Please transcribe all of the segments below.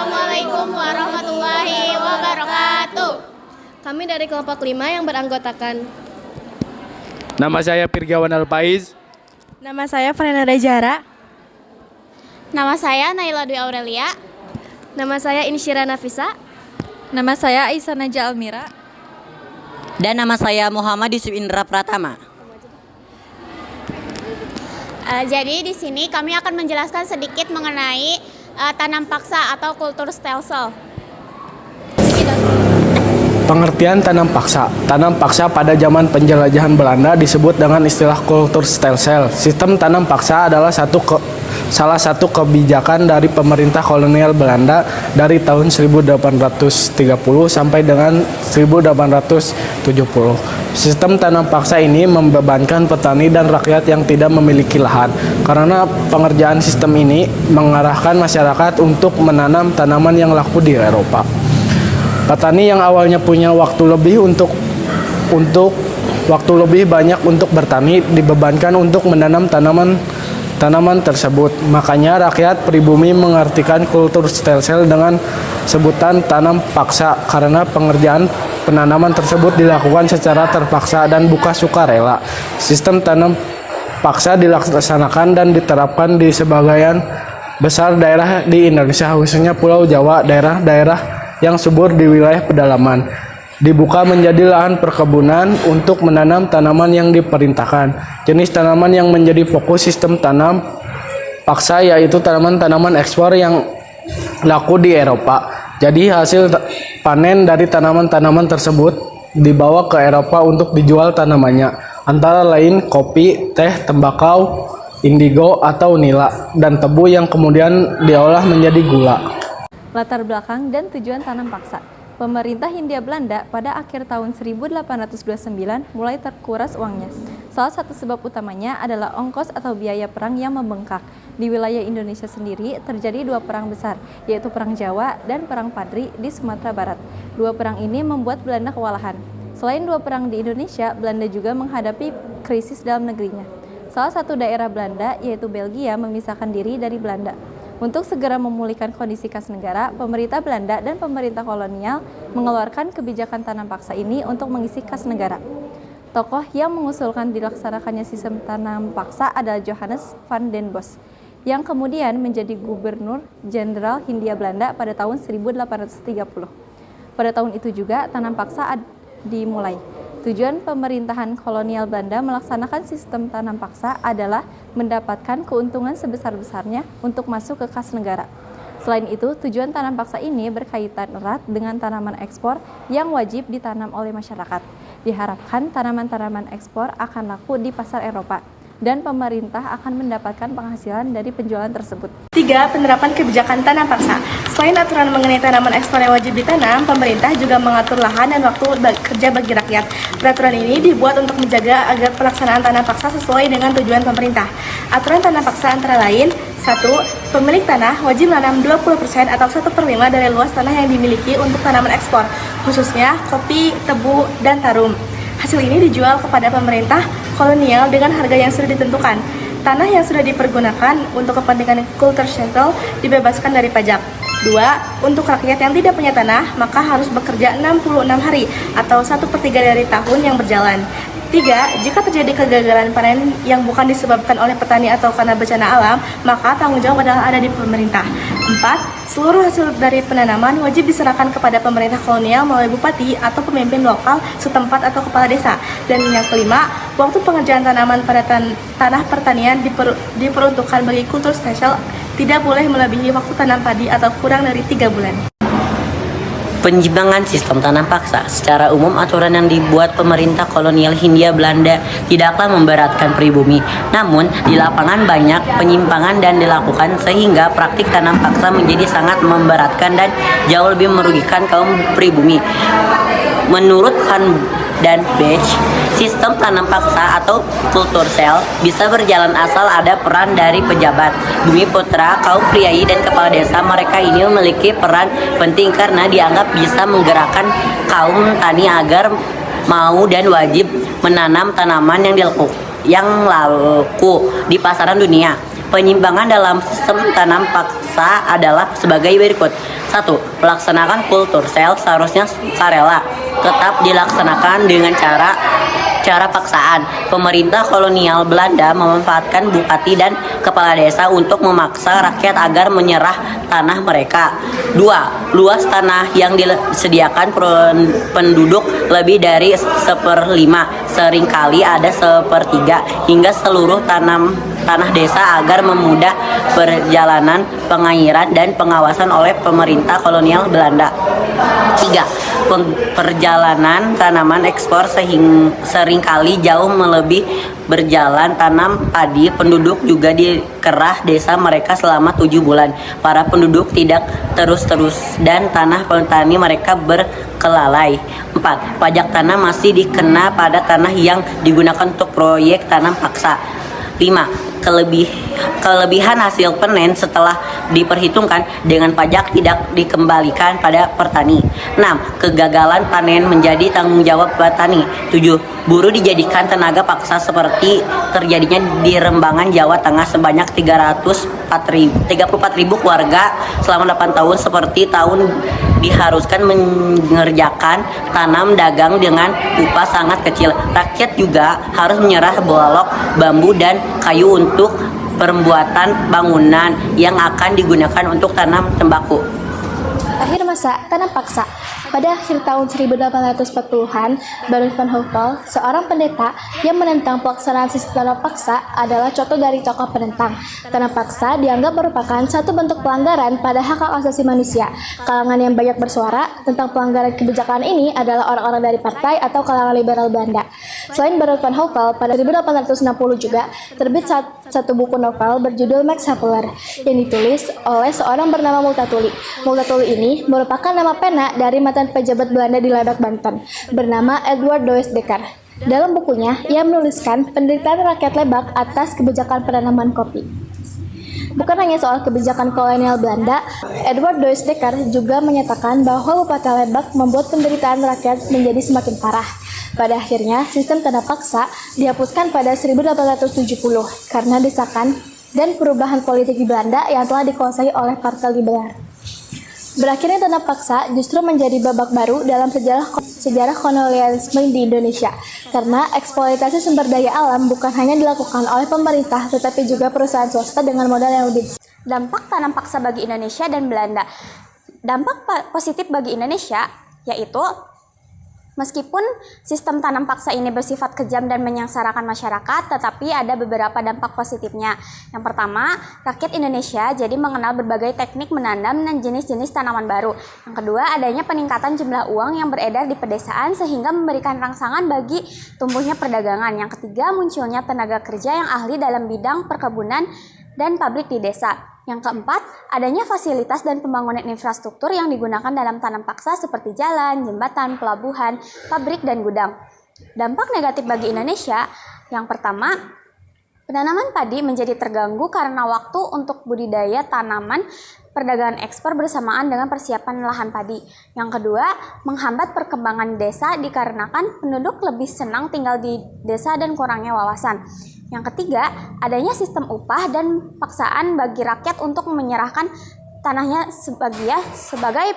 Assalamualaikum warahmatullahi wabarakatuh. Kami dari kelompok 5 yang beranggotakan. Nama saya Firgawan Alfaiz. Nama saya Frena Rejara. Nama saya Naila Dwi Aurelia. Nama saya Insyira Nafisa. Nama saya Aisyah Naja Almira. Dan nama saya Muhammad Yusuf Indra Pratama. Jadi di sini kami akan menjelaskan sedikit mengenai tanam paksa atau kultur stelsel. Pengertian tanam paksa. Tanam paksa pada zaman penjelajahan Belanda disebut dengan istilah kultur stelsel. Sistem tanam paksa adalah salah satu kebijakan dari pemerintah kolonial Belanda dari tahun 1830 sampai dengan 1870. Sistem tanam paksa ini membebankan petani dan rakyat yang tidak memiliki lahan, karena pengerjaan sistem ini mengarahkan masyarakat untuk menanam tanaman yang laku di Eropa. Petani yang awalnya punya waktu lebih banyak untuk bertani dibebankan untuk menanam tanaman tersebut. Makanya rakyat pribumi mengartikan kultur stelsel dengan sebutan tanam paksa, karena pengerjaan penanaman tersebut dilakukan secara terpaksa dan bukan sukarela. Sistem tanam paksa dilaksanakan dan diterapkan di sebagian besar daerah di Indonesia, khususnya Pulau Jawa, daerah-daerah yang subur di wilayah pedalaman. Dibuka menjadi lahan perkebunan untuk menanam tanaman yang diperintahkan. Jenis tanaman yang menjadi fokus sistem tanam paksa yaitu tanaman-tanaman ekspor yang laku di Eropa. Jadi hasil panen dari tanaman-tanaman tersebut dibawa ke Eropa untuk dijual tanamannya, antara lain kopi, teh, tembakau, indigo atau nila, dan tebu yang kemudian diolah menjadi gula. Latar belakang dan tujuan tanam paksa. Pemerintah Hindia Belanda pada akhir tahun 1829 mulai terkuras uangnya. Salah satu sebab utamanya adalah ongkos atau biaya perang yang membengkak. Di wilayah Indonesia sendiri terjadi dua perang besar, yaitu Perang Jawa dan Perang Padri di Sumatera Barat. Dua perang ini membuat Belanda kewalahan. Selain dua perang di Indonesia, Belanda juga menghadapi krisis dalam negerinya. Salah satu daerah Belanda, yaitu Belgia, memisahkan diri dari Belanda. Untuk segera memulihkan kondisi kas negara, pemerintah Belanda dan pemerintah kolonial mengeluarkan kebijakan tanam paksa ini untuk mengisi kas negara. Tokoh yang mengusulkan dilaksanakannya sistem tanam paksa adalah Johannes van den Bosch, yang kemudian menjadi Gubernur Jenderal Hindia Belanda pada tahun 1830. Pada tahun itu juga tanam paksa dimulai. Tujuan pemerintahan kolonial Belanda melaksanakan sistem tanam paksa adalah mendapatkan keuntungan sebesar-besarnya untuk masuk ke kas negara. Selain itu, tujuan tanam paksa ini berkaitan erat dengan tanaman ekspor yang wajib ditanam oleh masyarakat. Diharapkan tanaman-tanaman ekspor akan laku di pasar Eropa, dan pemerintah akan mendapatkan penghasilan dari penjualan tersebut. 3. Penerapan kebijakan tanam paksa. Selain aturan mengenai tanaman ekspor yang wajib ditanam, pemerintah juga mengatur lahan dan waktu kerja bagi rakyat. Peraturan ini dibuat untuk menjaga agar pelaksanaan tanam paksa sesuai dengan tujuan pemerintah. Aturan tanam paksa antara lain: 1. Pemilik tanah wajib menanam 20% atau 1/5 dari luas tanah yang dimiliki untuk tanaman ekspor, khususnya kopi, tebu, dan tarum. Hasil ini dijual kepada pemerintah kolonial dengan harga yang sudah ditentukan. Tanah yang sudah dipergunakan untuk kepentingan kultur stelsel dibebaskan dari pajak. 2. Untuk rakyat yang tidak punya tanah, maka harus bekerja 66 hari atau 1/3 dari tahun yang berjalan. 3. Jika terjadi kegagalan panen yang bukan disebabkan oleh petani atau karena bencana alam, maka tanggung jawab adalah ada di pemerintah. 4. Seluruh hasil dari penanaman wajib diserahkan kepada pemerintah kolonial melalui bupati atau pemimpin lokal setempat atau kepala desa. Dan yang kelima, waktu pengerjaan tanaman pada tanah pertanian diperuntukkan bagi kultur stelsel tidak boleh melebihi waktu tanam padi atau kurang dari 3 bulan. Penjimbangan sistem tanam paksa. Secara umum, aturan yang dibuat pemerintah kolonial Hindia Belanda tidaklah memberatkan pribumi. Namun, di lapangan banyak penyimpangan dan dilakukan sehingga praktik tanam paksa menjadi sangat memberatkan dan jauh lebih merugikan kaum pribumi. Menurut Van dan Besch, sistem tanam paksa atau kultur sel bisa berjalan asal ada peran dari pejabat, bumi putra, kaum priai, dan kepala desa. Mereka ini memiliki peran penting karena dianggap bisa menggerakkan kaum tani agar mau dan wajib menanam tanaman yang laku di pasaran dunia. Penyimpangan dalam sistem tanam paksa adalah sebagai berikut. 1. Melaksanakan kultur sel seharusnya sukarela, tetap dilaksanakan dengan cara paksaan. Pemerintah kolonial Belanda memanfaatkan bupati dan kepala desa untuk memaksa rakyat agar menyerah tanah mereka. 2. Luas tanah yang disediakan penduduk lebih dari 1/5, seringkali ada 1/3, hingga seluruh tanah desa agar memudah perjalanan pengairan dan pengawasan oleh pemerintah kolonial Belanda. 3. Perjalanan tanaman ekspor seringkali jauh melebihi berjalan tanam padi. Penduduk juga dikerah desa mereka selama 7 bulan. Para penduduk tidak terus-terus dan tanah petani mereka berkelalai. 4. Pajak tanah masih dikena pada tanah yang digunakan untuk proyek tanam paksa. 5. Kelebihan hasil panen setelah diperhitungkan dengan pajak tidak dikembalikan pada petani. 6. Kegagalan panen menjadi tanggung jawab petani. 7. Buruh dijadikan tenaga paksa seperti terjadinya di Rembangan, Jawa Tengah sebanyak 34.000 keluarga selama 8 tahun seperti tahun diharuskan mengerjakan tanam dagang dengan upah sangat kecil. Rakyat juga harus menyerah balok, bambu, dan kayu untuk pembuatan bangunan yang akan digunakan untuk tanam tembakau. Akhir masa tanam paksa. Pada akhir tahun 1840-an, Baron van Hopel, seorang pendeta yang menentang pelaksanaan sistem tanam paksa, adalah contoh dari tokoh penentang. Tanam paksa dianggap merupakan satu bentuk pelanggaran pada hak asasi manusia. Kalangan yang banyak bersuara tentang pelanggaran kebijakan ini adalah orang-orang dari partai atau kalangan liberal Belanda. Selain Baron van Hopel, pada 1860 juga terbit satu buku novel berjudul Max Havelaar yang ditulis oleh seorang bernama Multatuli. Multatuli ini merupakan nama pena dari mantan pejabat Belanda di Lebak, Banten, bernama Edward Does Dekker. Dalam bukunya, ia menuliskan penderitaan rakyat Lebak atas kebijakan penanaman kopi. Bukan hanya soal kebijakan kolonial Belanda, Edward Does Dekker juga menyatakan bahwa Bupati Lebak membuat penderitaan rakyat menjadi semakin parah. Pada akhirnya, sistem tanam paksa dihapuskan pada 1870 karena desakan dan perubahan politik di Belanda yang telah dikuasai oleh Partai Liberal. Berakhirnya tanam paksa justru menjadi babak baru dalam sejarah kolonialisme di Indonesia, karena eksploitasi sumber daya alam bukan hanya dilakukan oleh pemerintah, tetapi juga perusahaan swasta dengan modal yang lebih. Dampak tanam paksa bagi Indonesia dan Belanda. Dampak positif bagi Indonesia yaitu meskipun sistem tanam paksa ini bersifat kejam dan menyengsarakan masyarakat, tetapi ada beberapa dampak positifnya. Yang pertama, rakyat Indonesia jadi mengenal berbagai teknik menanam dan jenis-jenis tanaman baru. Yang kedua, adanya peningkatan jumlah uang yang beredar di pedesaan sehingga memberikan rangsangan bagi tumbuhnya perdagangan. Yang ketiga, munculnya tenaga kerja yang ahli dalam bidang perkebunan dan pabrik di desa. Yang keempat, adanya fasilitas dan pembangunan infrastruktur yang digunakan dalam tanam paksa seperti jalan, jembatan, pelabuhan, pabrik, dan gudang. Dampak negatif bagi Indonesia, yang pertama, penanaman padi menjadi terganggu karena waktu untuk budidaya tanaman perdagangan ekspor bersamaan dengan persiapan lahan padi. Yang kedua, menghambat perkembangan desa dikarenakan penduduk lebih senang tinggal di desa dan kurangnya wawasan. Yang ketiga, adanya sistem upah dan paksaan bagi rakyat untuk menyerahkan tanahnya sebagai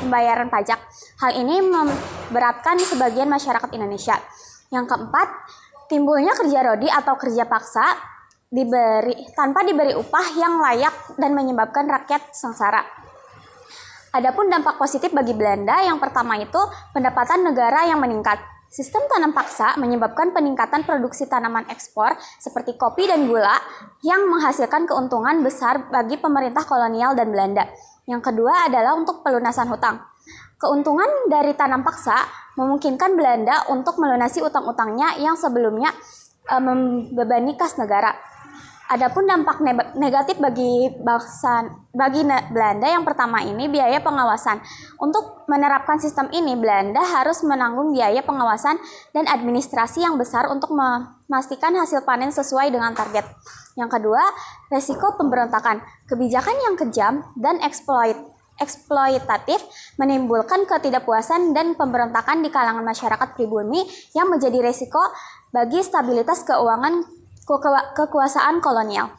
pembayaran pajak. Hal ini memberatkan sebagian masyarakat Indonesia. Yang keempat, timbulnya kerja rodi atau kerja paksa tanpa diberi upah yang layak dan menyebabkan rakyat sengsara. Adapun dampak positif bagi Belanda, yang pertama itu pendapatan negara yang meningkat. Sistem tanam paksa menyebabkan peningkatan produksi tanaman ekspor seperti kopi dan gula yang menghasilkan keuntungan besar bagi pemerintah kolonial dan Belanda. Yang kedua adalah untuk pelunasan hutang. Keuntungan dari tanam paksa memungkinkan Belanda untuk melunasi utang-utangnya yang sebelumnya membebani kas negara. Adapun dampak negatif bagi Belanda, yang pertama ini biaya pengawasan. Untuk menerapkan sistem ini, Belanda harus menanggung biaya pengawasan dan administrasi yang besar untuk memastikan hasil panen sesuai dengan target. Yang kedua, resiko pemberontakan. Kebijakan yang kejam dan eksploitatif menimbulkan ketidakpuasan dan pemberontakan di kalangan masyarakat pribumi yang menjadi resiko bagi stabilitas keuangan kekuasaan kolonial.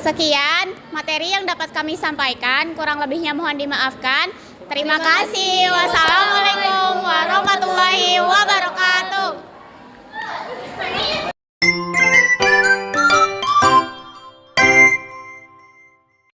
Sekian materi yang dapat kami sampaikan, kurang lebihnya mohon dimaafkan. Terima kasih. Wassalamualaikum warahmatullahi wabarakatuh.